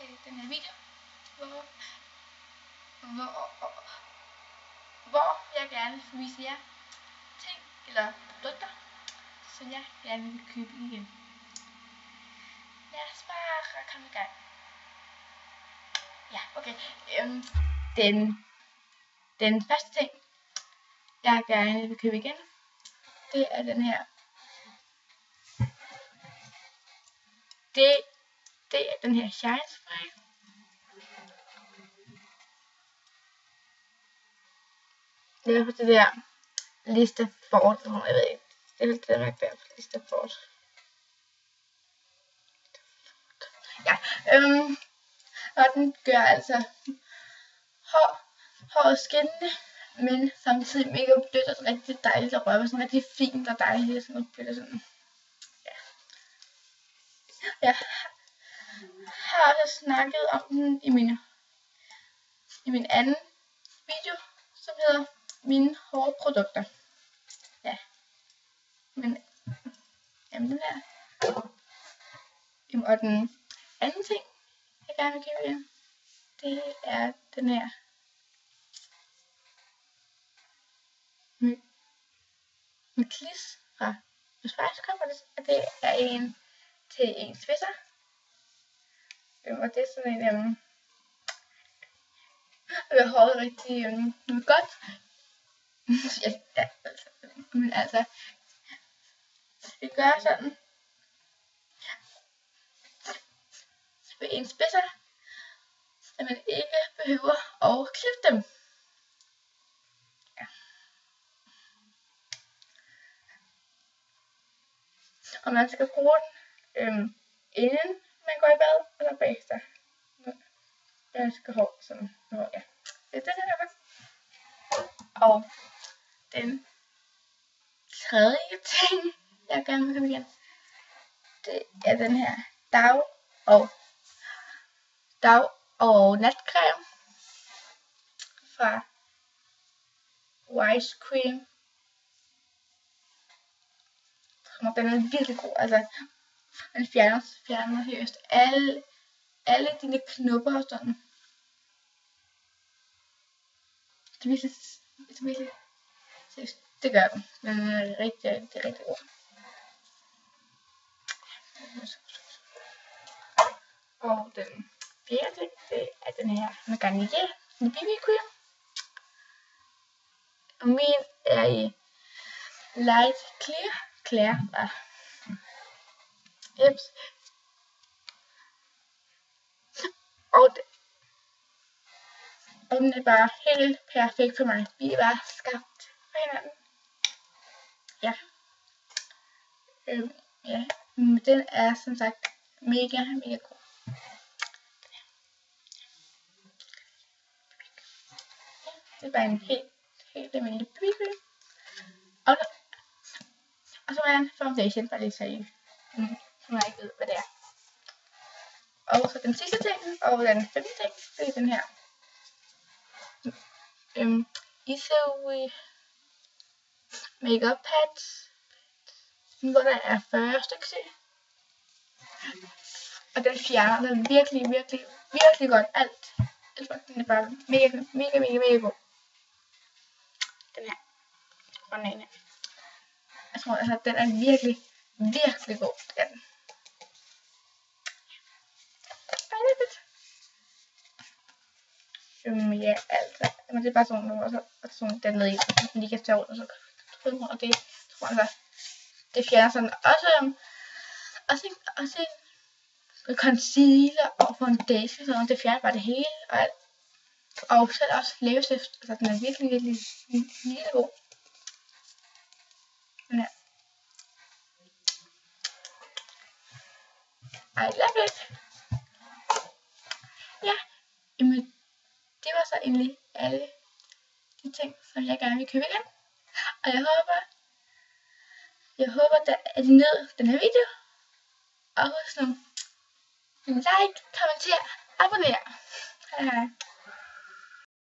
til den her video, hvor jeg gerne vil vise jer ting eller produkter, som jeg gerne vil købe igen. Lad os bare komme i gang. Ja, okay. Den første ting, jeg gerne vil købe igen, det er den her. Det er den her shine spray. Det er for det der liste fort, jeg ved ikke. Det er det der der liste fort. Ja, og den gør altså håret skinnende, men samtidig mega blødt og rigtig dejligt at røre ved, sådan rigtig fint og dejligt, sådan noget blødt og sådan. Ja. Jeg har også snakket om den i min anden video, som hedder mine hårprodukter. Ja. Men jamen den her. Og den anden ting, jeg gerne vil købe igen, det er den her Myklis fra Spice Company, og det er en til en spidser. Og det er sådan en, jeg håret rigtig godt. Ja, men altså, vi gør sådan ved en spidser, at man ikke behøver at klippe dem. Ja. Og man skal bruge den inden man går i bad, og så bagefter. Jeg skal hår sådan, ja. Det er det der. Og den tredje ting, jeg gerne vil købe igen, det er den her dag- og natcreme fra Wise Cream. Den er virkelig god, altså den fjerner seriøst alle dine knopper og sådan. Det er virkelig seriøst, det gør den. Den er rigtig god. Og den fjerde ting, det er den her Garnier BB Cream. Og min er i Light Clear. Jeps. Og den er bare helt perfekt for mig. Vi er bare skabt for hinanden. Ja. Ja. Den er som sagt mega god. Det er bare en helt almindelig BB-cream. Og så er en foundation, bare lige så I som jeg ikke ved, hvad det er. Og så den sidste ting, og den femte ting, det er den her Easy Makeup Pads, hvor der er 40 stykker i. Og den fjerner den virkelig godt alt. Den er bare mega god. Den her grønne her. Jeg tror altså, den er virkelig god. Den. Ja, altså, men det er bare sådan nogle, og sådan den nede i, den lige kan tage rundt, og så og det tror jeg altså, det fjerner sådan også en concealer og foundation, sådan det fjerner bare det hele, og selv også læbestift, altså den er virkelig god. Ja. I love it. Ja, men det var så egentlig alle de ting, som jeg gerne vil købe igen. Og jeg håber at I nød den her video. Og husk nu, like, kommenter, abonner. Hej hej.